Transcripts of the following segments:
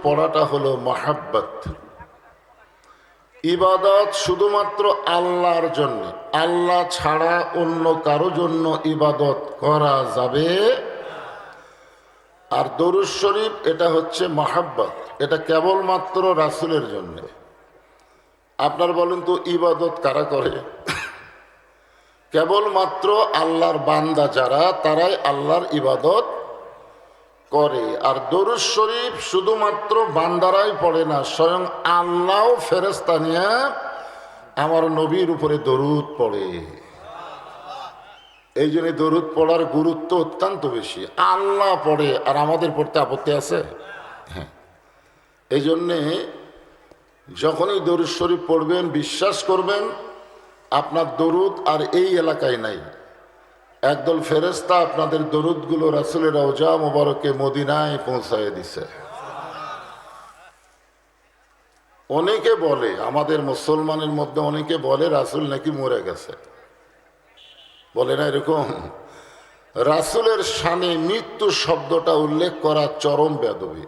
পড়াটা হলো মাহাব্বত। ইবাদত শুধুমাত্র আল্লাহর জন্য, আল্লাহ ছাড়া অন্য কারো জন্য ইবাদত করা যাবে। আর দরুদ শরীফ এটা হচ্ছে মাহাব্বত, এটা কেবলমাত্র রাসূলের জন্য। আপনার বলেন তো ইবাদত কারা করে? কেবলমাত্র আল্লাহর বান্দা যারা, তারাই আল্লাহর ইবাদত করে। আর দরুদ শরীফ শুধুমাত্র বান্দারাই পড়ে না, স্বয়ং আল্লাহ ফেরেশতা নিয়ে আমার নবীর উপরে দরুদ পড়ে। এই জন্য দরুদ পড়ার গুরুত্ব অত্যন্ত বেশি। আল্লাহ পড়ে আর আমাদের পড়তে আপত্তি আছে? হ্যাঁ। এই জন্যে যখনই দরুদ শরীফ পড়বেন বিশ্বাস করবেন আপনার দরুদ আর এই এলাকায় নাই। একদল ফেরেশতা আপনাদের দরুদগুলো রাসূলের রওজা মোবারকে মদিনায় পৌঁছায় দিছে। অনেকে বলে, আমাদের মুসলমানের মধ্যে অনেকে বলে রাসূল নাকি মরে গেছে, বলে না এরকম? রাসূলের শানে মৃত্যু শব্দটা উল্লেখ করা চরম বেয়াদবি।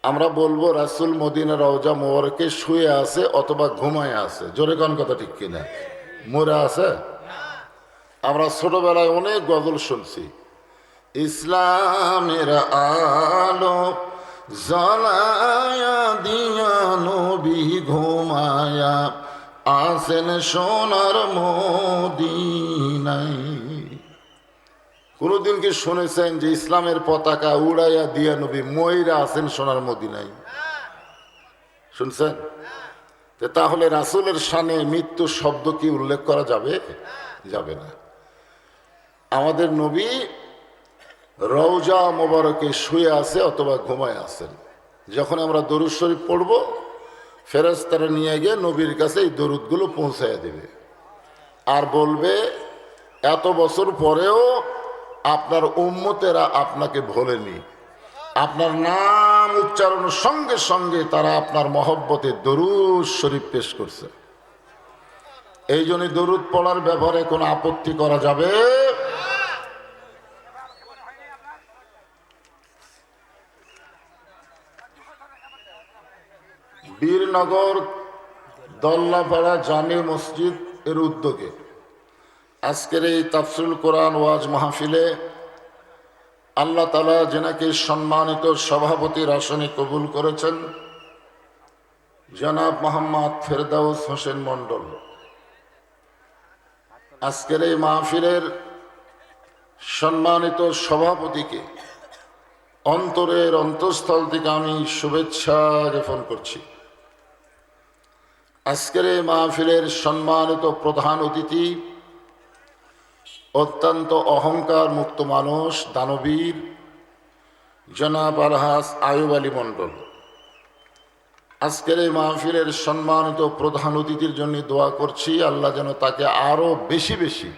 আমরা বলবো রাসূল মদিনার রওজা মোবারকে শুয়ে আছে অথবা ঘুমায় আছে। জোরে কোন কথা ঠিক কিনা? মরে আছে? আমরা ছোটবেলায় অনেক গজল শুনছি, ইসলামের আলো জ্বালায়া দিয়া নবী ঘুমায়া আসেন সোনার মদিনায়। কোনদিন কি শুনেছেন যে ইসলামের পতাকা উড়াইয়া দিয়া নবী ময়রা আছেন সোনার মদিনায়? শুনছেন? তাহলে রাসূলের শানে মৃত্যু শব্দ কি উল্লেখ করা যাবে? যাবে না। আমাদের নবী রওজা মোবারকে শুয়ে আছে অথবা ঘুমায় আছেন। যখন আমরা দরুদ শরীফ পড়ব, ফেরেশতারা নিয়ে গিয়ে নবীর কাছে এই দরুদগুলো পৌঁছায় দেবে আর বলবে এত বছর পরেও আপনার উম্মতেরা আপনাকে ভোলেনি। আপনার নাম উচ্চারণের সঙ্গে সঙ্গে তারা আপনার মহব্বতে দরুদ শরীফ পেশ করছে। এই জন্য দরুদ পড়ার ব্যাপারে কোনো আপত্তি করা যাবে। বীরনগর দল্লাপাড়া জামে মসজিদ এর উদ্যোগে আজকের এই তাফসিরুল কোরআন ওয়াজ মাহফিলে আল্লাহ তাআলা যেনাকে সম্মানিত সভাপতির আসনে কবুল করেছেন, জনাব মোহাম্মদ ফেরদাউস হোসেন মণ্ডল, আজকের এই মাহফিলের সম্মানিত সভাপতিকে অন্তরের অন্তঃস্থল থেকে আমি শুভেচ্ছা জ্ঞাপন করছি। আজকের এই মাহফিলের সম্মানিত প্রধান অতিথি অত্যন্ত অহংকার মুক্ত মানুষ, দানবীর জনাব আলহাজ আয়ুব আলী মণ্ডল। আজকের এই মাহফিলের সম্মানিত প্রধান অতিথির জন্য দোয়া করছি, আল্লাহ যেন তাকে আরও বেশি বেশি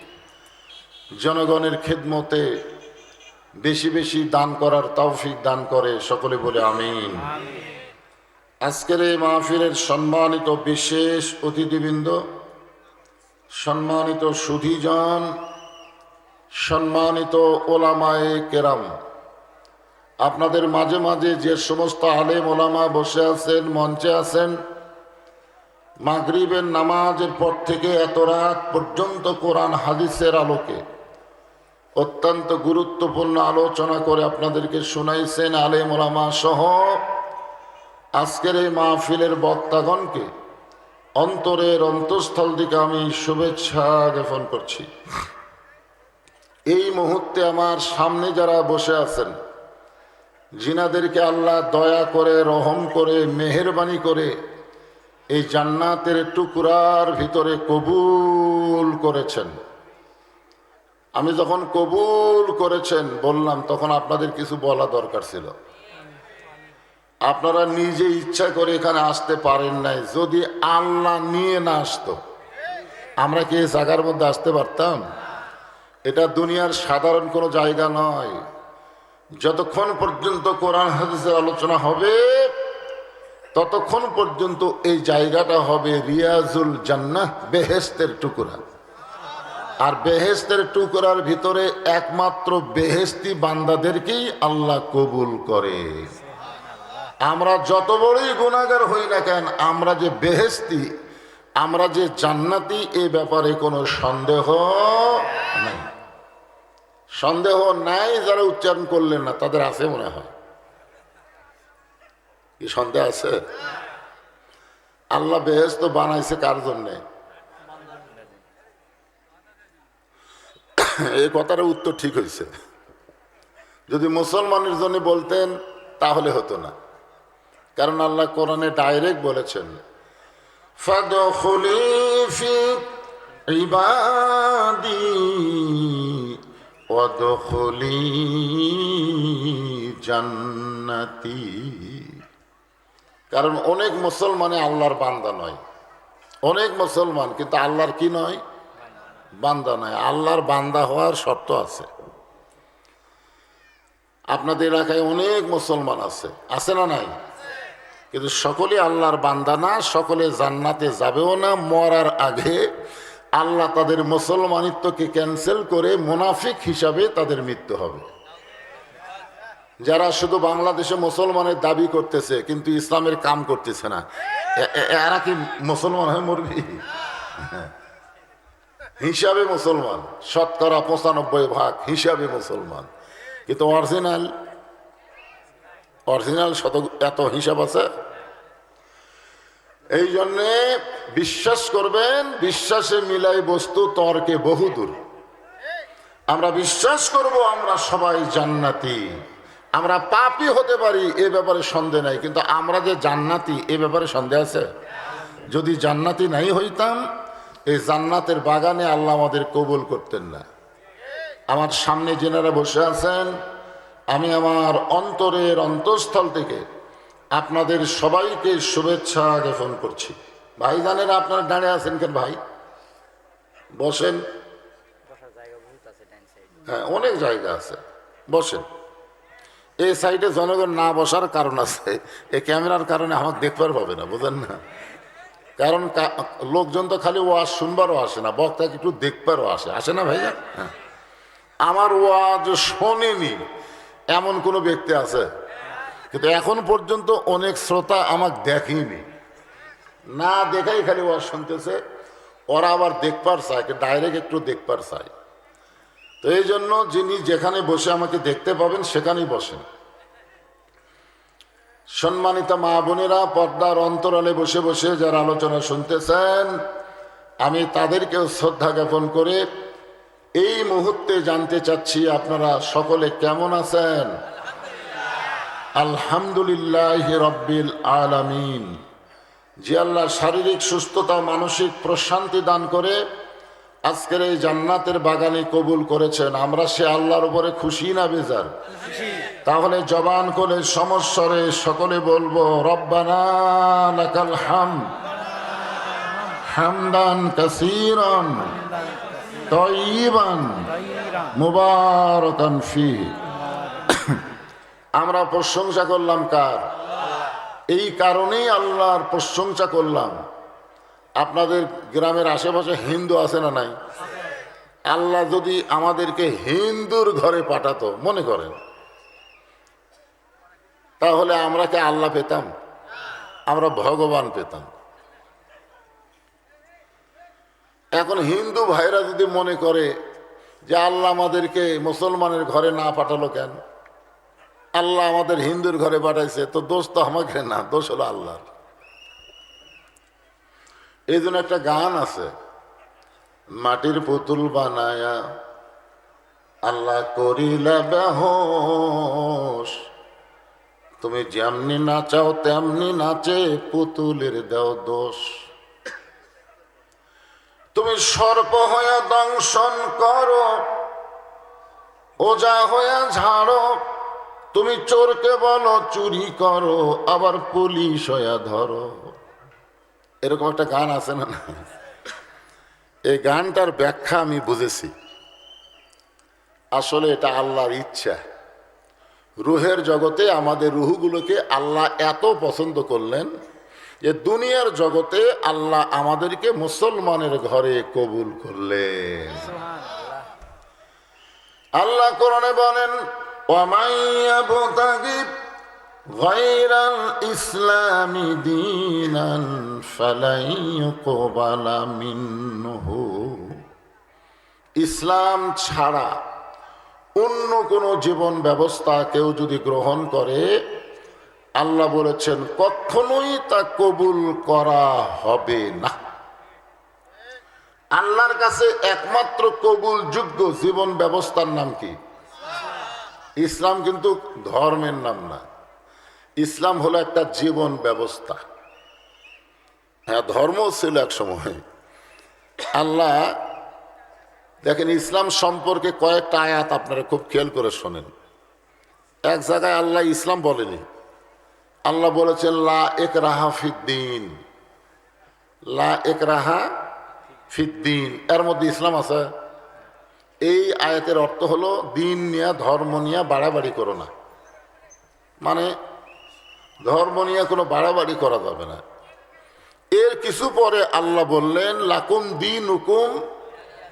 জনগণের খেদমতে বেশি বেশি দান করার তৌফিক দান করে। সকলে বলে আমিন। আজকের এই মাহফিলের সম্মানিত বিশেষ অতিথিবৃন্দ, সম্মানিত সুধীজন, সম্মানিত ওলামায়ে কেরাম, আপনাদের মাঝে মাঝে যে সমস্ত আলেম ওলামা বসে আছেন, মঞ্চে আছেন, মাগরিবের নামাজের পর থেকে এত রাত পর্যন্ত কোরআন হাদিসের আলোকে অত্যন্ত গুরুত্বপূর্ণ আলোচনা করে আপনাদেরকে শুনাইছেন আলেম ওলামা সহ, আজকের এই মাহফিলের বক্তাগণকে অন্তরের অন্তঃস্থল থেকে আমি শুভেচ্ছা জ্ঞাপন করছি। এই মুহূর্তে আমার সামনে যারা বসে আছেন, জিনাদেরকে আল্লাহ দয়া করে, রহম করে, মেহেরবানি করে এই জান্নাতের টুকরার ভিতরে কবুল করেছেন। আমি যখন কবুল করেছেন বললাম, তখন আপনাদের কিছু বলা দরকার ছিল। আপনারা নিজে ইচ্ছা করে এখানে আসতে পারেন নাই। যদি আল্লাহ নিয়ে না আসতো, আমরা কি এই জায়গার মধ্যে আসতে পারতাম? এটা দুনিয়ার সাধারণ কোনো জায়গা নয়। যতক্ষণ পর্যন্ত কোরআন হাদিসের আলোচনা হবে ততক্ষণ পর্যন্ত এই জায়গাটা হবে রিয়াজুল জান্নাহ, বেহেশতের টুকরা। আর বেহেশতের টুকরার ভিতরে একমাত্র বেহেশতি বান্দাদেরকেই আল্লাহ কবুল করে। আমরা যত বড়ই গুনাহগার হই না কেন, আমরা যে বেহেশতি, আমরা যে জান্নাতি, এ ব্যাপারে কোনো সন্দেহ নাই। সন্দেহ নাই যারা উচ্চারণ করলেন না তাদের আছে মনে হয়। কি সন্দেহ আছে? আল্লাহ বেহেশত বানাইছে কার জন্যে? এই কথার উত্তর ঠিক হয়েছে। যদি মুসলমানের জন্য বলতেন তাহলে হতো না, কারণ আল্লাহ কোরআনে ডাইরেক্ট বলেছেন ফাদখুলি ফি ইবাদি ওয়াদখুলি জান্নাতি। কারণ অনেক মুসলমানে আল্লাহর বান্দা নয়, অনেক মুসলমান কিন্তু আল্লাহর কি নয়? বান্দা নয়। আল্লাহর বান্দা হওয়ার শর্ত আছে। আপনাদের এলাকায় অনেক মুসলমান আছে, আছে না নাই? কিন্তু সকলে আল্লাহর বান্দা না, সকলে জান্নাতে যাবেও না। মরার আগে আল্লাহ তাদের মুসলমানিত্বকে ক্যান্সেল করে মুনাফিক হিসাবে তাদের মৃত্যু হবে। যারা শুধু বাংলাদেশে মুসলমানের দাবি করতেছে কিন্তু ইসলামের কাম করতেছে না, এরা কি মুসলমান হয়ে মরবি? হিসাবে মুসলমান, শতকরা 95% হিসাবে মুসলমান, কিন্তু অরিজিনাল এত হিসাব আছে। এই জন্যে বিশ্বাস করবেন, বিশ্বাসে মিলাই বস্তু তর্কে বহুদূর। আমরা বিশ্বাস করব আমরা সবাই জান্নাতি। আমরা পাপী হতে পারি এ ব্যাপারে সন্দেহ নাই, কিন্তু আমরা যে জান্নাতি এ ব্যাপারে সন্দেহ আছে? যদি জান্নাতি নাই হইতাম এই জান্নাতের বাগানে আল্লাহ আমাদের কবুল করতেন না। আমার সামনে যেনারা বসে আছেন, আমি আমার অন্তরের অন্তঃস্থল থেকে আপনাদের সবাইকে শুভেচ্ছা জ্ঞাপন করছি। ভাইজানেরা আপনারা দাঁড়িয়ে আছেন কেন ভাই? বসেন। হ্যাঁ, অনেক জায়গা আছে, বসেন। এই সাইডে জনগণ না বসার কারণ আছে, এই ক্যামেরার কারণে আমাকে দেখবার পাবে না, বুঝেন না? কারণ লোকজন তো খালি ওয়াজ শুনবারও আসে না, বক্তাকে একটু দেখবারও আসে না ভাইয়া? হ্যাঁ, আমার ওয়াজ শোনেনি এমন কোনো ব্যক্তি আছে? কিন্তু এখন পর্যন্ত অনেক শ্রোতা আমাকে দেখেনি, না দেখাই খালি ওয়াজ শুনতেছে। ওরা আবার দেখবার চায়, ডাইরেক্ট একটু দেখবার চায়। তো এই জন্য যিনি যেখানে বসে আমাকে দেখতে পাবেন সেখানেই বসেন। সম্মানিত মা বোনেরা, পর্দার অন্তরালে বসে বসে যারা আলোচনা শুনতেছেন, আমি তাদেরকেও শ্রদ্ধা জ্ঞাপন করে এই মুহূর্তে জানতে চাচ্ছি আপনারা সকলে কেমন আছেন? আলহামদুলিল্লাহ রব্বিল আলামিন। যে আল্লাহ শারীরিক সুস্থতা, মানসিক প্রশান্তি দান করে আজকের এই জান্নাতের বাগানে কবুল করেছেন, আমরা সে আল্লাহর উপরে খুশি না বেজার? তাহলে জবান করে সমস্বরে সকলে বলবো রব্বানা লাকাল হামদ হামদান কাসীরান তাইয়িবান মুবারাকান ফীহি। আমরা প্রশংসা করলাম কার? এই কারণেই আল্লাহর প্রশংসা করলাম। আপনাদের গ্রামের আশেপাশে হিন্দু আছে না নাই? আল্লাহ যদি আমাদেরকে হিন্দুর ঘরে পাঠাতো মনে করেন, তাহলে আমরা কি আল্লাহ পেতাম? আমরা ভগবান পেতাম। এখন হিন্দু ভাইরা যদি মনে করে যে আল্লাহ আমাদেরকে মুসলমানের ঘরে না পাঠালো কেন, আল্লাহ আমাদের হিন্দুর ঘরে পাঠাইছে, তো দোষ তো আমাকে না, দোষ হলো আল্লাহর। এই জন্য একটা গান আছে, মাটির পুতুল বানায়া আল্লাহ করিলা বেহোশ, তুমি যেমনি নাচাও তেমনি নাচে পুতুলের দেও দোষ। তুমি সর্প হয়ে দংশন করো, ওজা হয়ে ঝাড়ো, তুমি চোরকে বলো চুরি করো, আবার পুলিশ হয়ে ধরো। এরকম একটা গান আছে না? এই গানটার ব্যাখ্যা আমি বুঝেছি। আসলে এটা আল্লাহর ইচ্ছা। রুহের জগতে আমাদের রুহগুলোকে আল্লাহ এত পছন্দ করলেন যে দুনিয়ার জগতে আল্লাহ আমাদেরকে মুসলমানের ঘরে কবুল করলেন। আল্লাহ কোরআনে বলেন ওয়া মান ইয়াবতাগি গায়রাল ইসলামি দীনান ফালাই ইউকবালা মিনহু, ইসলাম ছাড়া অন্য কোনো জীবন ব্যবস্থা কেউ যদি গ্রহণ করে, আল্লাহ বলেছেন কখনোই তা কবুল করা হবে না। আল্লাহর কাছে একমাত্র কবুল যোগ্য জীবন ব্যবস্থার নাম কি? ইসলাম। কিন্তু ধর্মের নাম না। ইসলাম হলো একটা জীবন ব্যবস্থা। হ্যাঁ, ধর্ম ছিল এক সময়। আল্লাহ দেখেন, ইসলাম সম্পর্কে কয়েকটা আয়াত আপনারা খুব খেয়াল করে শোনেন। এক জায়গায় আল্লাহ ইসলাম বলেনি, আল্লাহ বলেছেন লা ইকরাহা ফিদ্দিন, লা ইকরাহা ফিদ্দিন। এর মধ্যে ইসলাম আছে? এই আয়াতের অর্থ হলো দিন নিয়ে, ধর্ম নিয়ে বাড়াবাড়ি করো না। মানে ধর্ম নিয়ে কোনো বাড়াবাড়ি করা যাবে না। এর কিছু পরে আল্লাহ বললেন লাকুম দীনুকুম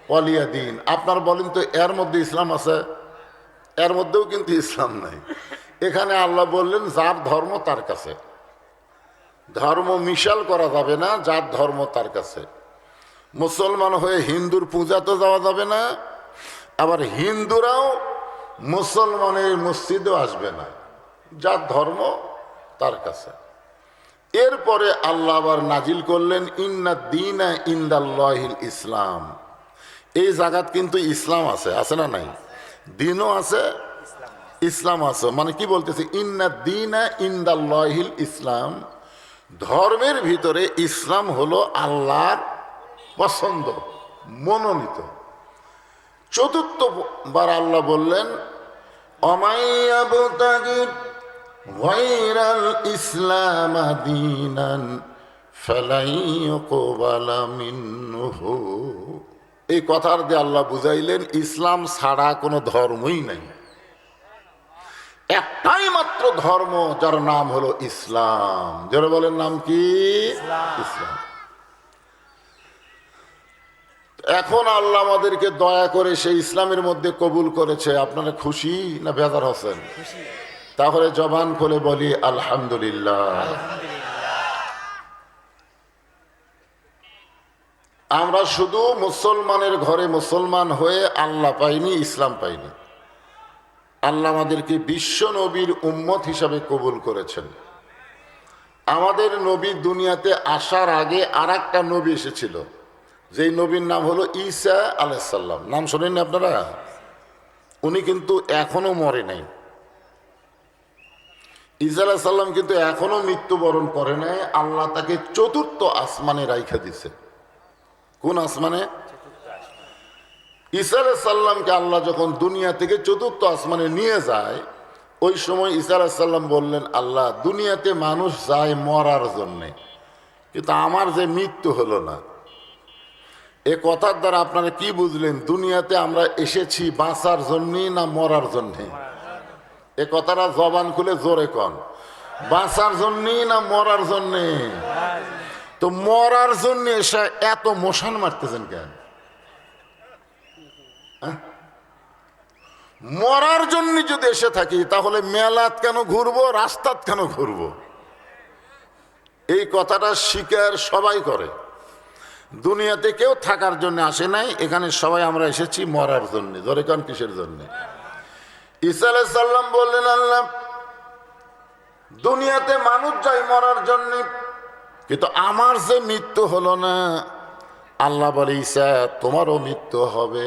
ওয়ালিয়া দিন। আপনার বলেন তো এর মধ্যে ইসলাম আছে? এর মধ্যেও কিন্তু ইসলাম নাই। এখানে আল্লাহ বললেন যার ধর্ম তার কাছে। ধর্ম মিশাল করা যাবে না, যার ধর্ম তার কাছে। মুসলমান হয়ে হিন্দুর পূজা তো যাওয়া যাবে না, আবার হিন্দুরাও মুসলমানের মসজিদেও আসবে না, যার ধর্ম তার কাছে। এরপরে আল্লাহ আবার নাজিল করলেন ইন্না দীনা ইনদাল্লাহিল ইসলাম। এই জায়গাত কিন্তু ইসলাম আছে, আছে না নাই? দিনও আছে, ইসলাম আছে। মানে কি বলতেছে? ইন্না দীনা ইনদাল্লাহিল ইসলাম। ধর্মের ভিতরে ইসলাম হলো আল্লাহর পছন্দ, মনোনীত। চতুর্থ বার আল্লাহ বললেন অমাইয়াবতাগি গায়রাল ইসলাম দীনান ফালাই ইউকবালা মিনহু। এই কথার দিয়ে আল্লাহ বুঝাইলেন ইসলাম ছাড়া কোনো ধর্মই নাই। একটাই মাত্র ধর্ম, যার নাম হলো ইসলাম। যারা বলেন নাম কি? ইসলাম। এখন আল্লাহ আমাদেরকে দয়া করে সেই ইসলামের মধ্যে কবুল করেছে। আপনারা খুশি না বেজার হচ্ছেন? তাহলে জবান খুলে বলি আলহামদুলিল্লাহ। আমরা শুধু মুসলমানের ঘরে মুসলমান হয়ে আল্লাহ পাইনি, ইসলাম পাইনি। আল্লাহ আমাদেরকে বিশ্ব নবীর উম্মত হিসাবে কবুল করেছেন। আমাদের নবী দুনিয়াতে আসার আগে আর একটা নবী এসেছিল, যেই নবীর নাম হলো ঈসা আলাইহিস সালাম। নাম শোনেননি আপনারা? উনি কিন্তু এখনো মরে নাই। ঈসা আলাইহিস সালাম কিন্তু এখনো মৃত্যুবরণ করে নাই। আল্লাহ তাকে চতুর্থ আসমানে রাইখা দিছে। কোন আসমানে? ঈসা আলাইহিস সালামকে আল্লাহ যখন দুনিয়া থেকে চতুর্থ আসমানে নিয়ে যায়, ওই সময় ঈসা আলাইহিস সালাম বললেন আল্লাহ, দুনিয়াতে মানুষ যায় মরার জন্যে, কিন্তু আমার যে মৃত্যু হলো না। এ কথার দ্বারা আপনারা কি বুঝলেন? দুনিয়াতে আমরা এসেছি বাঁচার জন্যে না মরার জন্যে? এ কথাটা জবান খুলে জোরে কন। বাঁচার জন্যই না মরার জন্যে? তো মরার জন্য এসে এত মশান মারতেছেন কেন? মরার জন্য যদি এসে থাকি তাহলে মেলাত কেন ঘুরবো, রাস্তাত কেন ঘুরবো? এই কথাটা স্বীকার সবাই করে। দুনিয়াতে কেউ থাকার জন্য আসে নাই, এখানে সবাই আমরা এসেছি মরার জন্য। ধরে কান কিসের জন্য? ঈসা আলাইহিস সালাম বললেন আল্লাহ, দুনিয়াতে মানুষ যায় মরার জন্য, কিন্তু আমার যে মৃত্যু হলো না। আল্লাহ বলে ঈসা তোমারও মৃত্যু হবে।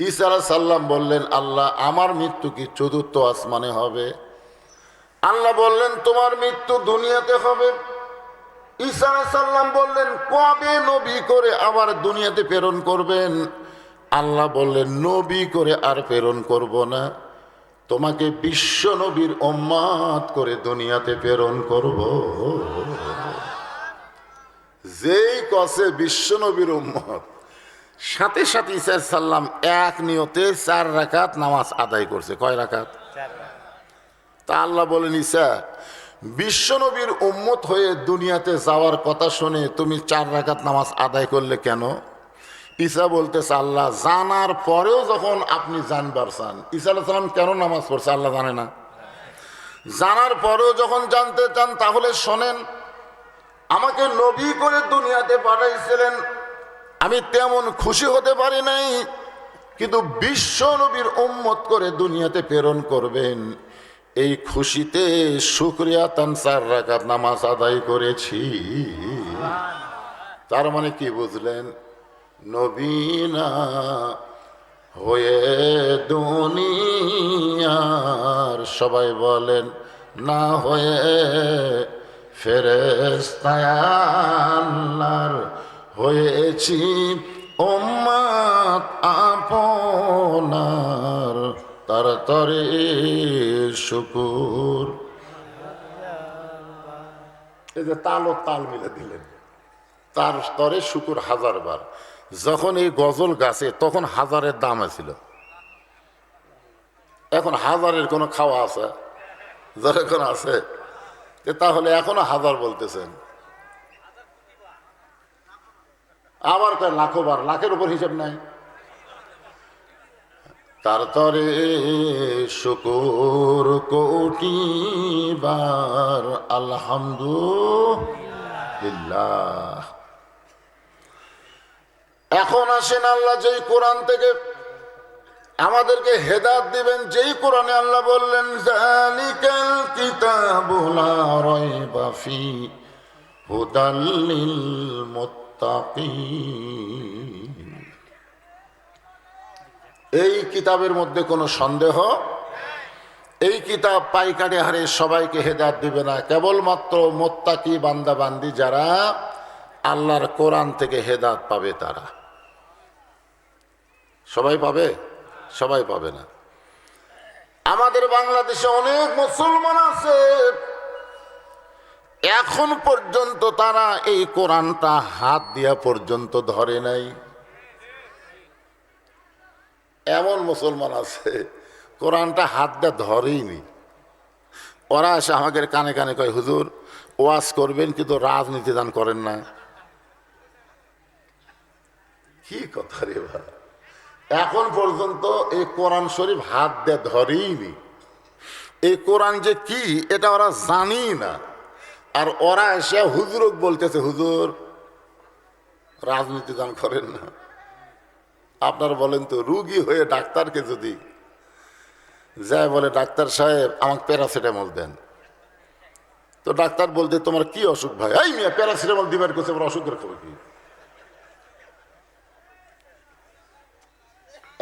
ঈসা আলাইহিস সালাম বললেন আল্লাহ, আমার মৃত্যু কি চতুর্থ আসমানে হবে? আল্লাহ বললেন তোমার মৃত্যু দুনিয়াতে হবে। ঈসা আলাইহিস সালাম বললেন কবে নবী করে আবার দুনিয়াতে প্রেরণ করবেন? আল্লাহ বললেন নবী করে আর প্রেরণ করব না, তোমাকে বিশ্ব নবীর উম্মত করে দুনিয়াতে প্রেরণ করব। যেই কসে বিশ্ব নবীর উম্মত, সাথে সাথে ঈসা আলাইহিস সালাম এক নিয়তে 4 রাকাত নামাজ আদায় করছে। কয় রাকাত? 4 রাকাত। তা আল্লাহ বলেন ঈসা, বিশ্ব নবীর উম্মত হয়ে দুনিয়াতে যাওয়ার কথা শুনে তুমি 4 রাকাত নামাজ আদায় করলে কেন? ঈসা বলতেছে আল্লাহ, জানার পরেও যখন আপনি জানবার চান, ঈসা আলাইহিস সালাম কেন নামাজ পড়ছে আল্লাহ জানে না? জানার পরেও যখন জানতে চান তাহলে শোনেন, আমাকে নবী করে দুনিয়াতে পাঠাইছিলেন, আমি তেমন খুশি হতে পারি নাই, কিন্তু বিশ্ব নবীর উম্মত করে দুনিয়াতে প্রেরণ করবেন, এই খুশিতে শুকরিয়া তান 4 রাকাত নামাজ আদায় করেছি। তার মানে কি বুঝলেন? নবী না হয়ে দুনিয়ার, সবাই বলেন, না হয়ে ফেরেশতায় আল্লাহর হয়েছি উম্মত আপনার, তার তরে শুকুর। এই যে তাল ও তাল মিলে দিলেন, তার স্তরে শুকুর 1000 বার। যখন এই গজল গাছে তখন 1000-এর দাম ছিল, এখন 1000-এর কোনো খাওয়া আছে? যখন আছে তাহলে এখনো 1000 বলতেছেন, আবার কয় লাখো বার, লাখের উপর হিসাব নাই। তার তরে শুকুর কোটি বার আলহামদুলিল্লাহ। এখন আসেন, আল্লাহ যেই কোরআন থেকে আমাদেরকে হেদায়েত দিবেন, যেই কোরআনে আল্লাহ বললেন যালিকাল কিতাবু লা রাইবা ফি হুদাল লিল মুত্তাকিন, এই কিতাবের মধ্যে কোনো সন্দেহ, এই কিতাব পাইকারি হারে সবাইকে হেদায়েত দিবে না, কেবলমাত্র মুত্তাকি বান্দা বান্দি যারা আল্লাহর কোরআন থেকে হেদায়েত পাবে তারা। সবাই পাবে? সবাই পাবে না। আমাদের বাংলাদেশে অনেক মুসলমান আছে, এখন পর্যন্ত তারা এই কোরআনটা হাত দিয়া পর্যন্ত ধরে নাই। এমন মুসলমান আছে কোরআনটা হাত দিয়ে ধরেইনি। ওরা এসে আমাদের কানে কানে কয়, হুজুর ওয়াজ করবেন কিন্তু রাজনীতি দান করেন না। কি কথা রে ভাই, এখন পর্যন্ত এই কোরআন শরীফ হাত দিয়ে ধরেইনি। এই কোরআন যে কি এটা ওরা জানি না, আর ওরা এসে হুজুরক বলতেছে হুজুর রাজনীতি দান করেন না। আপনারা বলেন তো, রুগী হয়ে ডাক্তারকে যদি যায় বলে ডাক্তার সাহেব আমাকে প্যারাসিটামল দেন, তো ডাক্তার বলতে তোমার কি অসুখ ভাই? এই মিয়া প্যারাসিটামল দিবার কাছে আমার অসুখের খবর কি?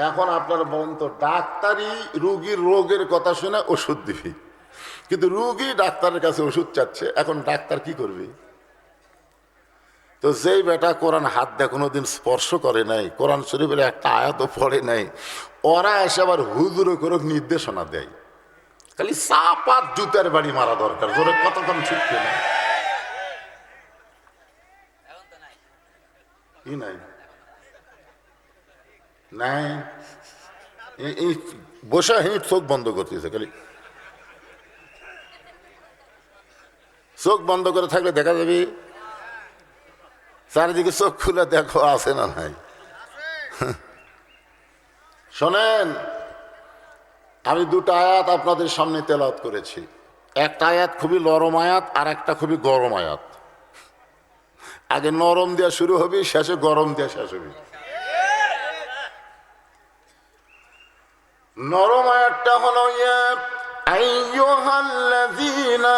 এখন আপনারা বলেন তো, ডাক্তারই রুগীর রোগের কথা শুনে ওষুধ দিবি, কিন্তু রুগী ডাক্তারের কাছে ওষুধ চাচ্ছে, এখন ডাক্তার কি করবে? তো যেই বেটা কোরআন হাত দিয়ে কোনোদিন স্পর্শ করে নাই, কোরআন শরীফের একটা আয়াতও পড়ে নাই, ওরা এসে আবার হুজুরও করে নির্দেশনা দেয়, খালি চাপাত জুতার বাড়ি মারা দরকার, জোরে কতক্ষণ ছুটছে না কি নাই নাই, এই বসে হিট চোখ বন্ধ করতেছে, খালি চোখ বন্ধ করে থাকলে দেখা যাবে, চারিদিকে চোখ খুলে দেখো আছে না নাই। শোনেন, আমি 2টা আয়াত আপনাদের সামনে তেলাওয়াত করেছি। একটা আয়াত খুবই নরম আয়াত, আর একটা খুবই গরম আয়াত। আগে নরম দিয়া শুরু হবে, শেষে গরম দিয়া শেষ হবে। নরম আয়াতটা হলো আইয়ুহাল্লাযীনা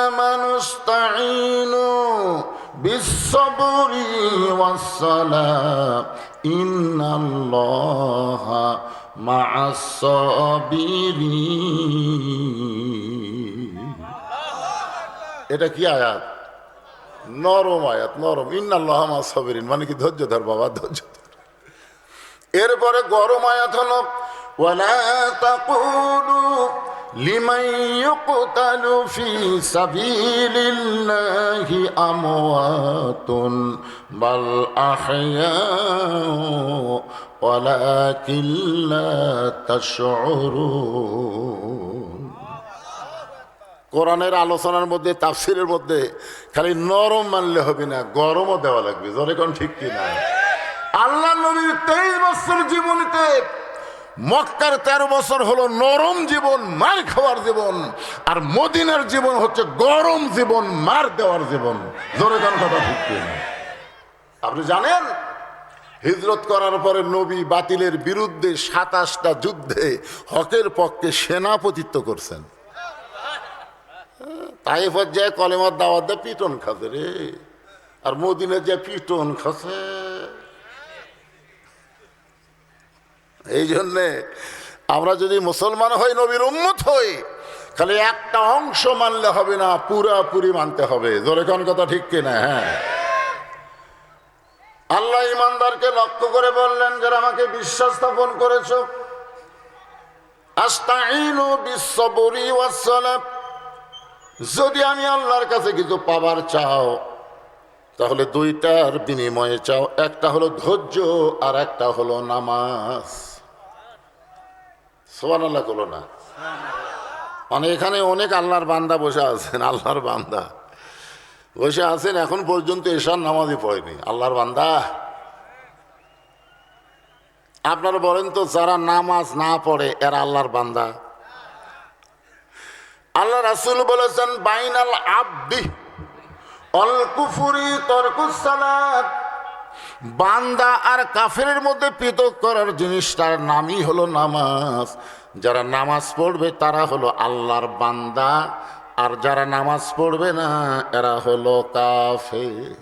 আমানুস্তাঈনু বিস-সাবরি ওয়াস-সালাহ ইন্নাল্লাহা মা'আস-সাবিরিন। এটা কি আয়াত? নরম আয়াত, নরম। ইন্নাল্লাহা মা'আস-সাবিরিন মানে কি ধৈর্য ধর বাবা, ধৈর্য ধর। এরপরে গরম আয়াত হলো ওয়ালা তাকুলু লিমান ইউকতালু ফি সাবিলিল্লাহি আমওয়াতুন বাল আহইয়াউ ওয়ালাকিন লা তাশউরুন। কোরআনের আলোচনার মধ্যে, তাফসীরের মধ্যে খালি নরম মানলে হবে না, গরমও দেওয়া লাগবে। জোরে কোন ঠিক কি না? আল্লাহ নবীর 23 বছর জীবনীতে মক্কার 13 বছর হলো নরম জীবন, মার খাওয়ার জীবন, আর মদিনার জীবন হচ্ছে গরম জীবন, মার দেওয়ার জীবন। জোরে গান কথা ঠিক কিনা? আপনি জানেন হিজরত করার পরে নবী বাতিলের বিরুদ্ধে 27টা যুদ্ধে হকের পক্ষে সেনাপতিত্ব করছেন। তাই পর্যায়ে কলেমার দাওয়াত দিয়ে পিটন খাচ্ছে রে, আর মদিনে যে পিটন খাচ্ছে। এই জন্যে আমরা যদি মুসলমান হই, নবীর উম্মত হই, খালি একটা অংশ মানলে হবে না, পুরাপুরি মানতে হবে। জোরে কোন কথা ঠিক কিনা? হ্যাঁ, আল্লাহ ইমানদারকে লক্ষ্য করে বললেন, যারা আমাকে বিশ্বাস স্থাপন করেছো, আস্তাঈনু বিস-সাবরি ওয়াস-সালাহ, যদি আমি আল্লাহর কাছে কিছু পাবার চাও তাহলে দুইটার বিনিময়ে চাও, একটা হলো ধৈর্য আর একটা হলো নামাজ। সুবহানাল্লাহ বলো না? মানে এখানে অনেক আল্লাহর বান্দা বসে আছেন, আল্লাহর বান্দা বসে আছেন, এখন পর্যন্ত এশার নামাজই পড়েনি। আল্লাহর বান্দা, আপনারা বলেন তো, যারা নামাজ না পড়ে এরা আল্লাহর বান্দা? আল্লাহ রাসূল বলেছেন, বাইনাল আবদি অল কুফরি তরকুস সালাত, বান্দা আর কাফেরের মধ্যে পৃথক করার জিনিসটার নামই হলো নামাজ। যারা নামাজ পড়বে তারা হলো আল্লাহর বান্দা, আর যারা নামাজ পড়বে না এরা হলো কাফের।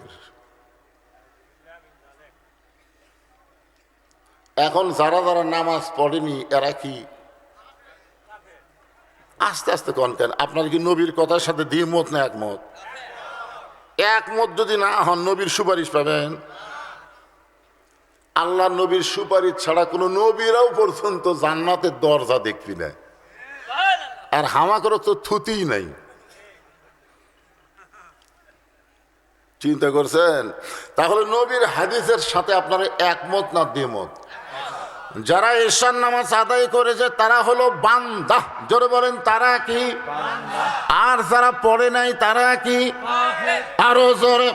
এখন যারা যারা নামাজ পড়েনি এরা কি? আস্তে আস্তে কন কেন? আপনার কি নবীর কথার সাথে দ্বিমত না একমত? একমত যদি না হন, নবীর সুপারিশ পাবেন? আল্লাহ নবীর সুপারিশ ছাড়া কোনো নবীরাও পর্যন্ত জান্নাতের দরজা দেখবি না, আর হামাকেরও তো থুতিই নাই। চিন্তা করছেন? তাহলে নবীর হাদিসের সাথে আপনারা একমত না দ্বিমত? যারা ঈশার নামাজ আদায় করেছে তারা হলো বান্দা। জোরে বলেন, তারা কি? আর যারা পড়ে নাই তারা কি? আরো জোরে,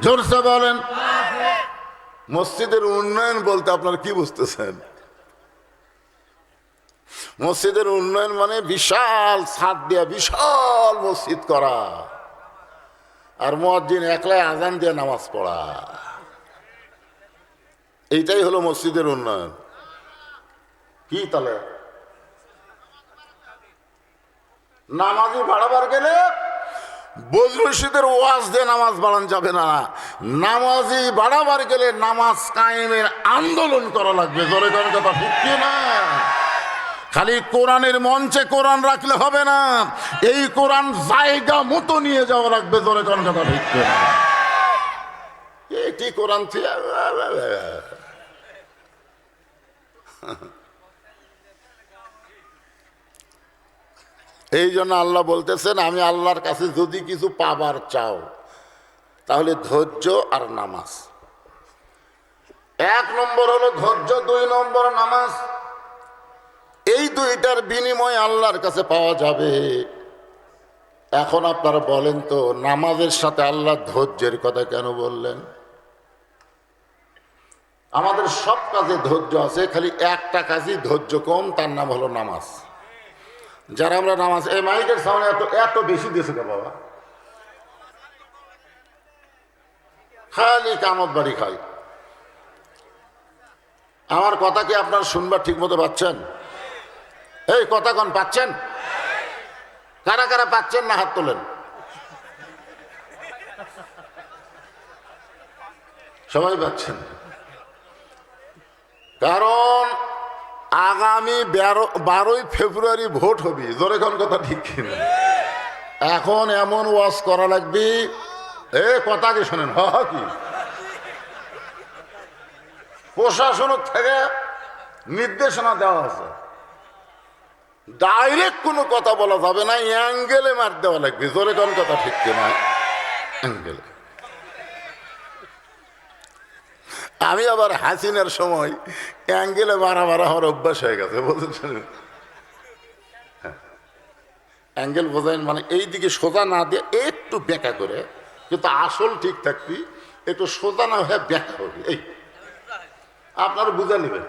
জোরসে বলেন। মসজিদের উন্নয়ন বলতে আপনারা কি বুঝতেছেন? মসজিদের উন্নয়ন মানে বিশাল ছাদ দিয়া বিশাল মসজিদ করা, আর মুয়াজ্জিন একলাই আজান দিয়ে নামাজ পড়া, এইটাই হলো মসজিদের উন্নয়ন। কি তাহলে? নামাজি বাড়াবার গেলে বজরশিদের ওয়াজ দিয়ে নামাজ বাড়ান যাবে না। নামাজি বাড়াবার গেলে নামাজ কায়েমের আন্দোলন করা লাগবে। জোরে জোরে কথা ঠিক কি না? খালি কোরআনের মঞ্চে কোরআন রাখলে হবে না, এই কোরআন জায়গা মতো নিয়ে যাওয়া লাগবে। জোরে জোরে কথা ঠিক কি না? এটি কোরআন এই জন্য আল্লাহ বলতেছেন, আমি আল্লাহর কাছে যদি কিছু পাবার চাও তাহলে ধৈর্য আর নামাজ। 1 নম্বর হলো ধৈর্য, 2 নম্বর নামাজ। এই দুইটার বিনিময়ে আল্লাহর কাছে পাওয়া যাবে। এখন আপনারা বলেন তো, নামাজের সাথে আল্লাহ ধৈর্যের কথা কেন বললেন? আমাদের সব কাজে ধৈর্য আছে, খালি একটা কাজই ধৈর্য কম, তার নাম হলো নামাজ। যারা আমরা নামাজ, এই মাইকের সামনে এত বেশি দিয়েছে কে বাবা? খালি কামত বাড়ি খাই। আমার কথা কি আপনার শুনবার ঠিক মতো পাচ্ছেন? এই কথা কোন পাচ্ছেন? কারা কারা পাচ্ছেন না হাত তোলেন। সবাই পাচ্ছেন, কারণ আগামী 12ই ফেব্রুয়ারি ভোট হবে। জোরে কোন কথা ঠিক কিনা? এখন এমন ওয়াজ করা লাগবে, কথা কি শোনেন? কি প্রশাসন থেকে নির্দেশনা দেওয়া আছে, ডাইরেক্ট কোনো কথা বলা যাবে না, অ্যাঙ্গেলে মার দেওয়া লাগবে। জোরে কোন কথা ঠিক কিনা? অ্যাঙ্গেলে। আমি আবার হাসিনার সময় অ্যাঙ্গেলে মারা আমার অভ্যাস হয়ে গেছে, বুঝেছেন? অ্যাঙ্গেল বোঝেন মানে এই দিকে সোজা না দিয়ে একটু বেঁকা করে, কিন্তু আসল ঠিক থাকবি, একটু সোজা না হয়ে বেঁকা হবে। এই আপনারা বুঝে নেবেন।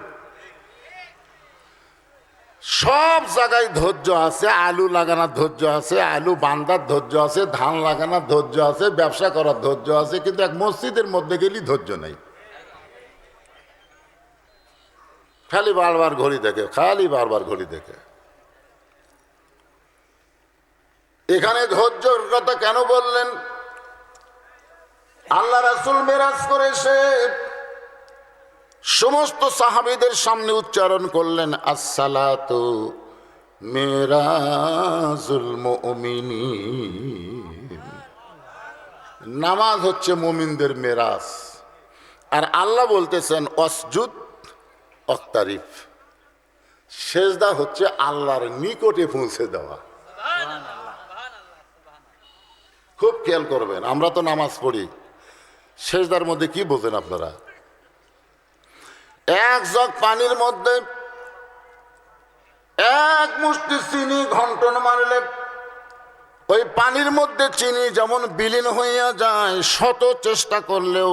সব জায়গায় ধৈর্য আছে, আলু লাগানোর ধৈর্য আছে, আলু বান্ধার ধৈর্য আছে, ধান লাগানোর ধৈর্য আছে, ব্যবসা করার ধৈর্য আছে, কিন্তু এক মসজিদের মধ্যে গেলেই ধৈর্য নেই। খালি বারবার ঘড়ি দেখে, খালি বারবার ঘড়ি দেখে। এখানে ধৈর্যর কথা কেন বললেন? আল্লাহ রাসূল মেরাজ করে এসে সমস্ত সাহাবীদের সামনে উচ্চারণ করলেন, আসসালাতু মিরাজুল মুমিনিন। নামাজ হচ্ছে মুমিনদের মেরাজ। আর আল্লাহ বলতেছেন অসজুদ অক্তারিফ, সেজদা হচ্ছে আল্লাহর নিকটে পৌঁছে দেওয়া। খুব খেয়াল করবেন, আমরা তো নামাজ পড়ি, সেজদার মধ্যে কি বোঝেন আপনারা? এক জগ পানির মধ্যে এক মুষ্টি চিনি ঘন্টন মারলে ওই পানির মধ্যে চিনি যেমন বিলীন হইয়া যায়, শত চেষ্টা করলেও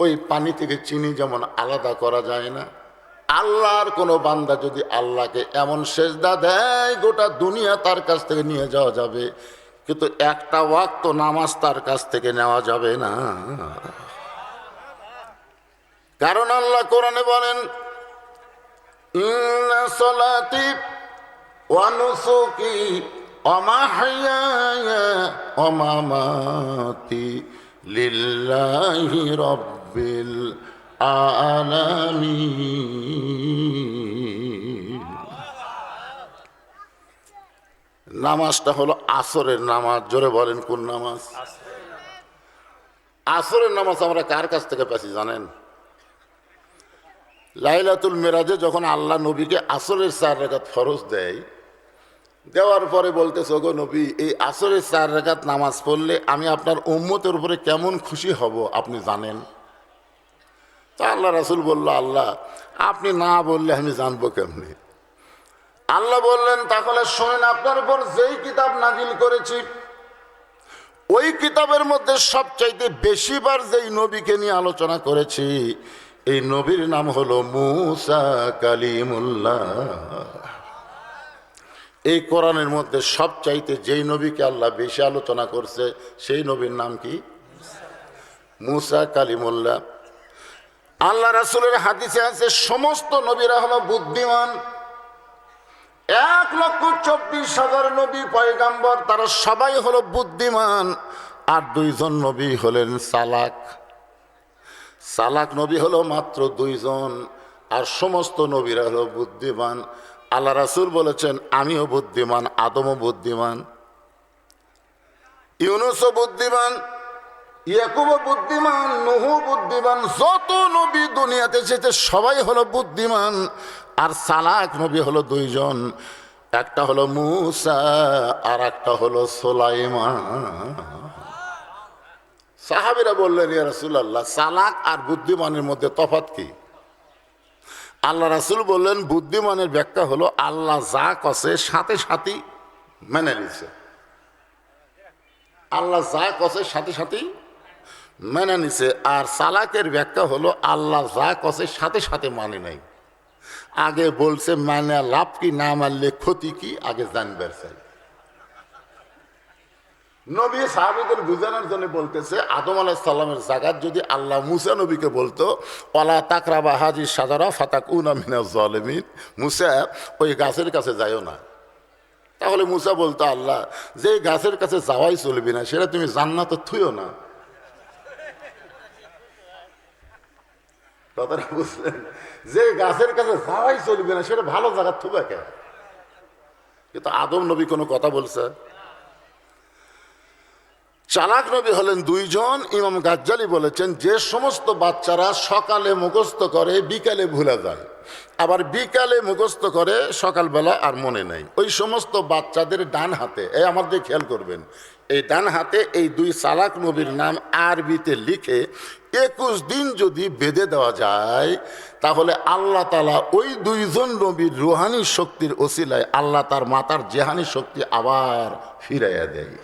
ওই পানি থেকে চিনি যেমন আলাদা করা যায় না। আল্লাহর কোনো বান্দা যদি আল্লাহকে এমন সেজদা দেয়, গোটা দুনিয়া তার কাছ থেকে নিয়ে যাওয়া যাবে, কিন্তু একটা ওয়াক্ত নামাজ তার কাছ থেকে নেওয়া যাবে না। কারণ আল্লাহ কোরআনে বলেন, ইন্না সলাতি ওয়া নুসুকি ওয়া মাহইয়ায়া ওয়া মামাতি লিল্লাহি রাব্বিল আলামিন। নামাজটা হলো আসরের নামাজ। জোরে বলেন, কোন নামাজ? আসরের নামাজ আমরা কার কাছ থেকে পেয়েছি জানেন? লাইলাতুল মেরাজে যখন আল্লাহ নবীকে আসরের 4 রাকাত ফরজ দেয়, দেওয়ার পরে বলতেছে, ওগো নবী, এই আসরের 4 রাকাত নামাজ পড়লে আমি আপনার উম্মতের উপরে কেমন খুশি হব আপনি জানেন? তা আল্লাহ রাসূল বলল, আল্লাহ আপনি না বললে আমি জানবো কেমনি? আল্লাহ বললেন, তাহলে শোনেন, আপনার উপর যেই কিতাব নাজিল করেছি ওই কিতাবের মধ্যে সবচাইতে বেশিবার যেই নবীকে নিয়ে আলোচনা করেছি, এই নবীর নাম হলো মুসা কালিমুল্লাহ। এই কোরআনের মধ্যে সবচাইতে যেই নবীকে আল্লাহ বেশি আলোচনা করছে সেই নবীর নাম কি? মুসা কালিমুল্লাহ। আল্লাহ রাসূলের হাদিসে আছে, সমস্ত নবীরা হলো বুদ্ধিমান। 1,24,000 নবী পয়গাম্বর, তারা সবাই হলো বুদ্ধিমান। আর 2 জন নবী হলেন চালাক। চালাক নবী হলো মাত্র 2 জন, আর সমস্ত নবীরা হলো বুদ্ধিমান। আল্লাহ রাসূল বলেছেন, আমিও বুদ্ধিমান, আদমও বুদ্ধিমান, ইউনূসও বুদ্ধিমান, ইয়াকুবও বুদ্ধিমান, নূহও বুদ্ধিমান। যত নবী দুনিয়াতে এসেছে সবাই হলো বুদ্ধিমান। আর চালাক নবী হলো 2 জন, একটা হলো মূসা আর একটা হলো সুলাইমান। সাহাবীরা বললেন, ইয়া রাসূলুল্লাহ, চালাক আর বুদ্ধিমানের মধ্যে তফাৎ কি? আল্লাহ রাসূল বললেন, বুদ্ধিমানের ব্যাখ্যা হলো আল্লাহ যা কছে সাথে সাথেই মেনে নিছে। আল্লাহ যা কছে সাথে সাথেই মেনে নিছে। আর চালাকের ব্যাখ্যা হলো আল্লাহ যা কছে সাথে সাথে মানে নাই, আগে বলছে মানে লাভ কি, না মানলে ক্ষতি কি, আগে জানবার চাই। নবী সাহাবীদের বুঝানোর জন্য বলতেছে, আদম আলাইহিস সালামের জায়গায় যদি আল্লাহ মুসা নবীকে বলতো, ওয়ালা তাকরাবা হাযিহি শাজারা ফাতাকুনা মিনাজ জালিমিন, মুসা ওই গাছের কাছে যাইও না, তাহলে মুসা বলতো, আল্লাহ যে গাছের কাছে যাওয়াই চলবে না, সেটা তুমি জান্নাতে থুইও না। কথাটা বুঝলেন? যে গাছের কাছে যাওয়াই চলবে না, সেটা ভালো জায়গা থুবে কেন? কিন্তু আদম নবী কোনো কথা বলছে? চালাক নবী হলেন 2 জন। ইমাম গাজ্জালি বলেছেন, যে সমস্ত বাচ্চারা সকালে মুখস্থ করে বিকালে ভুলে যায়, আবার বিকালে মুখস্থ করে সকালবেলা আর মনে নেই, ওই সমস্ত বাচ্চাদের ডান হাতে, এই আমাদের খেয়াল করবেন, এই ডান হাতে এই 2 চালাক নবীর নাম আরবিতে লিখে 21 দিন যদি বেঁধে দেওয়া যায়, তাহলে আল্লাহ তাআলা ওই 2 জন নবীর রুহানি শক্তির ওসিলায় আল্লাহ তার মাতার জেহানি শক্তি আবার ফিরাইয়া দেয়।